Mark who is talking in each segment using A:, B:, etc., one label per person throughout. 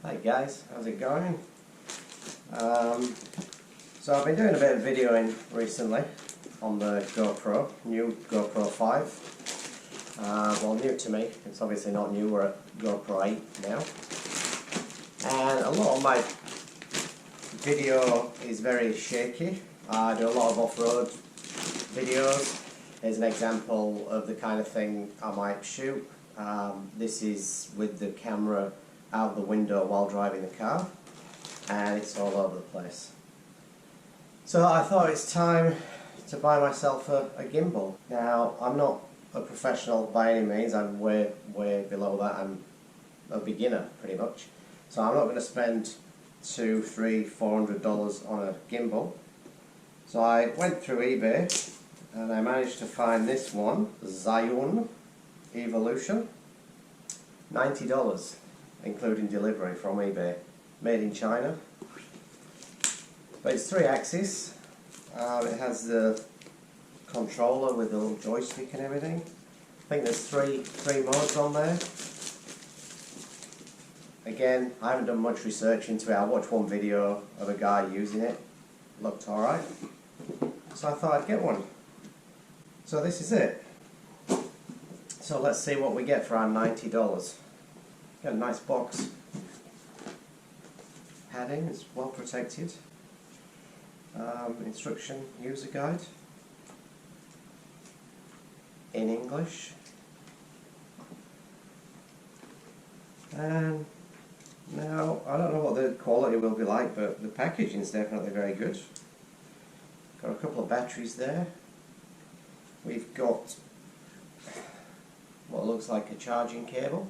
A: Hi guys, how's it going? So I've been doing a bit of videoing recently on the GoPro, new GoPro 5. Well, new to me, it's obviously not new, we're at GoPro 8 now. And a lot of my video is very shaky. I do a lot of off-road videos. Here's an example of the kind of thing I might shoot. This is with the camera out the window while driving the car, and it's all over the place. So I thought it's time to buy myself a gimbal. Now, I'm not a professional by any means, I'm way below that. I'm a beginner pretty much. So I'm not going to spend $200, $300, $400 on a gimbal. So I went through eBay and I managed to find this one, Zhiyun Evolution, $90. Including delivery from eBay, made in China. But it's 3 axis. It has the controller with the little joystick and everything. I think there's three modes on there. Again, I haven't done much research into it. I watched one video of a guy using it. Looked alright. So I thought I'd get one. So this is it. So let's see what we get for our $90. Got a nice box. Padding is well protected. Instruction user guide in English. And now I don't know what the quality will be like, but the packaging is definitely very good. Got a couple of batteries there. We've got what looks like a charging cable.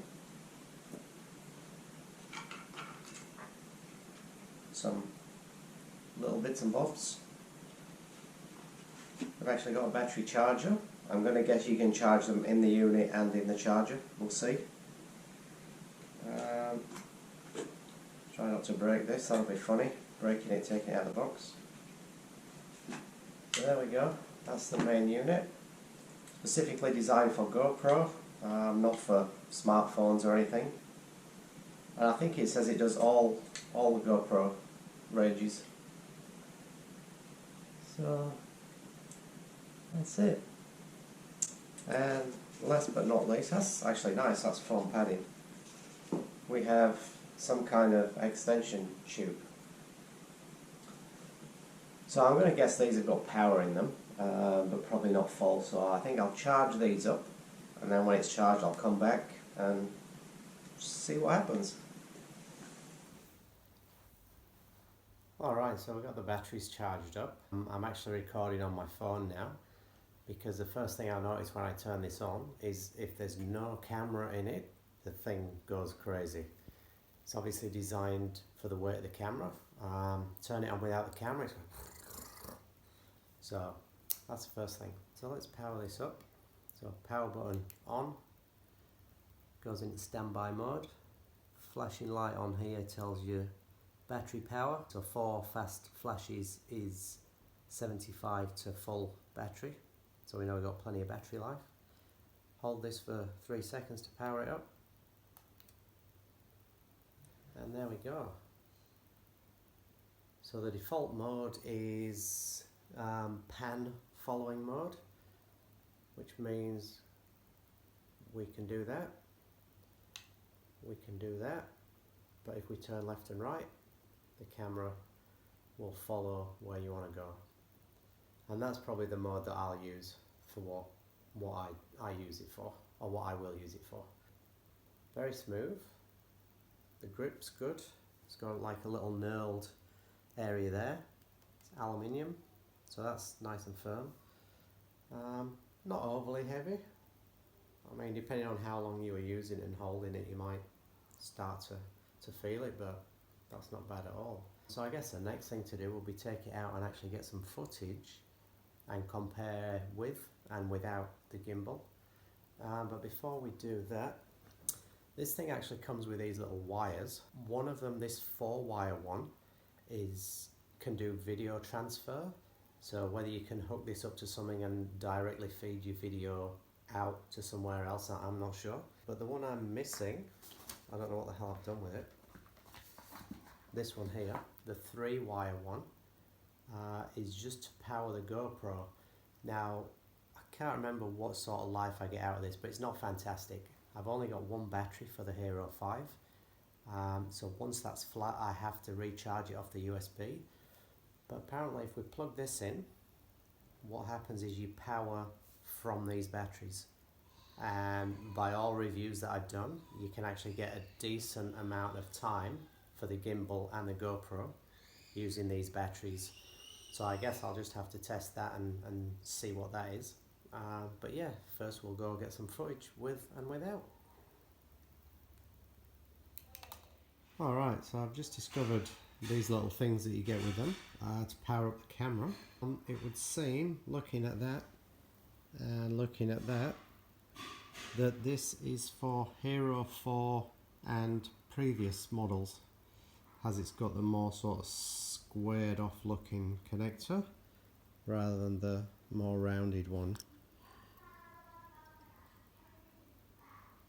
A: Some little bits and bobs. I've actually got a battery charger. I'm going to guess you can charge them in the unit and in the charger. We'll see. Try not to break this, that'll be funny. Breaking it, taking it out of the box. So there we go. That's the main unit. Specifically designed for GoPro, not for smartphones or anything. And I think it says it does all the GoPro ranges. So that's it. And last but not least, that's actually nice, that's foam padding. We have some kind of extension tube. So I'm going to guess these have got power in them, but probably not full, so I think I'll charge these up, and then when it's charged I'll come back and see what happens. Alright, so we've got the batteries charged up. I'm actually recording on my phone now, because the first thing I notice when I turn this on is if there's no camera in it, the thing goes crazy. It's obviously designed for the weight of the camera. Turn it on without the camera, it's going. So that's the first thing. So let's power this up. So power button on, goes into standby mode. Flashing light on here tells you battery power. So 4 fast flashes is 75 to full battery. So we know we've got plenty of battery life. Hold this for 3 seconds to power it up. And there we go. So the default mode is pan following mode, which means we can do that. We can do that. But if we turn left and right, the camera will follow where you want to go. And that's probably the mode that I'll use for what I use it for, or what I will use it for. Very smooth. The grip's good. It's got like a little knurled area there. It's aluminium, so that's nice and firm. Not overly heavy. I mean, depending on how long you were using it and holding it, you might start to feel it, but that's not bad at all. So I guess the next thing to do will be take it out and actually get some footage and compare with and without the gimbal. But before we do that, this thing actually comes with these little wires. One of them, this 4-wire one, can do video transfer. So whether you can hook this up to something and directly feed your video out to somewhere else, I'm not sure. But the one I'm missing, I don't know what the hell I've done with it. this one here, the 3-wire one, is just to power the GoPro. Now, I can't remember what sort of life I get out of this, but it's not fantastic. I've only got one battery for the Hero 5, so once that's flat I have to recharge it off the USB. But apparently if we plug this in, what happens is you power from these batteries. And by all reviews that I've done, you can actually get a decent amount of time for the gimbal and the GoPro using these batteries. So I guess I'll just have to test that and see what that is. But yeah, first we'll go get some footage with and without. Alright, so I've just discovered these little things that you get with them to power up the camera. It would seem, looking at that and looking at that, that this is for Hero 4 and previous models, as it's got the more sort of squared off looking connector rather than the more rounded one.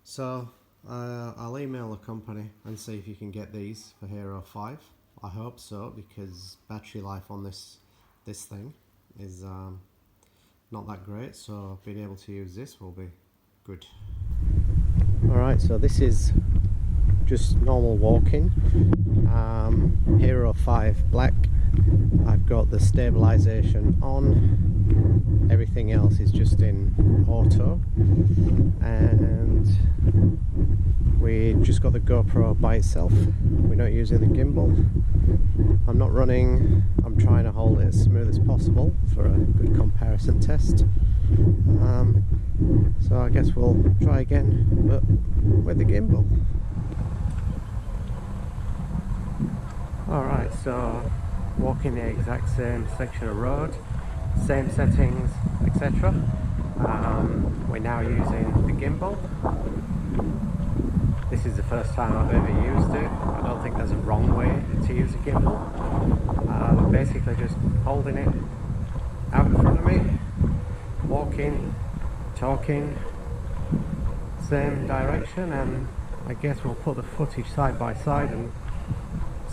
A: So I'll email the company and see if you can get these for Hero 5. I hope so, because battery life on this thing is not that great, so being able to use this will be good. Alright, so this is just normal walking. Hero 5 black. I've got the stabilization on. Everything else is just in auto. And we just got the GoPro by itself. We're not using the gimbal. I'm not running. I'm trying to hold it as smooth as possible for a good comparison test. So I guess we'll try again, but with the gimbal. Alright, so walking the exact same section of road, same settings, etc. We're now using the gimbal. This is the first time I've ever used it. I don't think there's a wrong way to use a gimbal. Basically just holding it out in front of me, walking, talking, same direction, and I guess we'll put the footage side by side and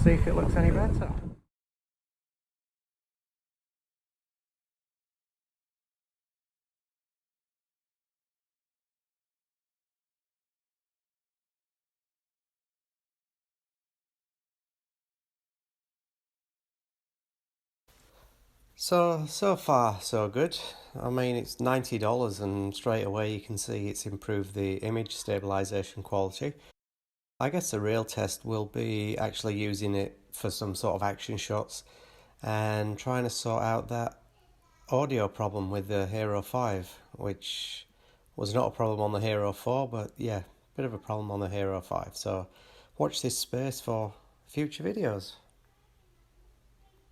A: see if it looks any better. So far so good. I mean, it's $90 and straight away you can see it's improved the image stabilization quality. I guess the real test will be actually using it for some sort of action shots and trying to sort out that audio problem with the Hero 5, which was not a problem on the Hero 4, but yeah, bit of a problem on the Hero 5. So watch this space for future videos.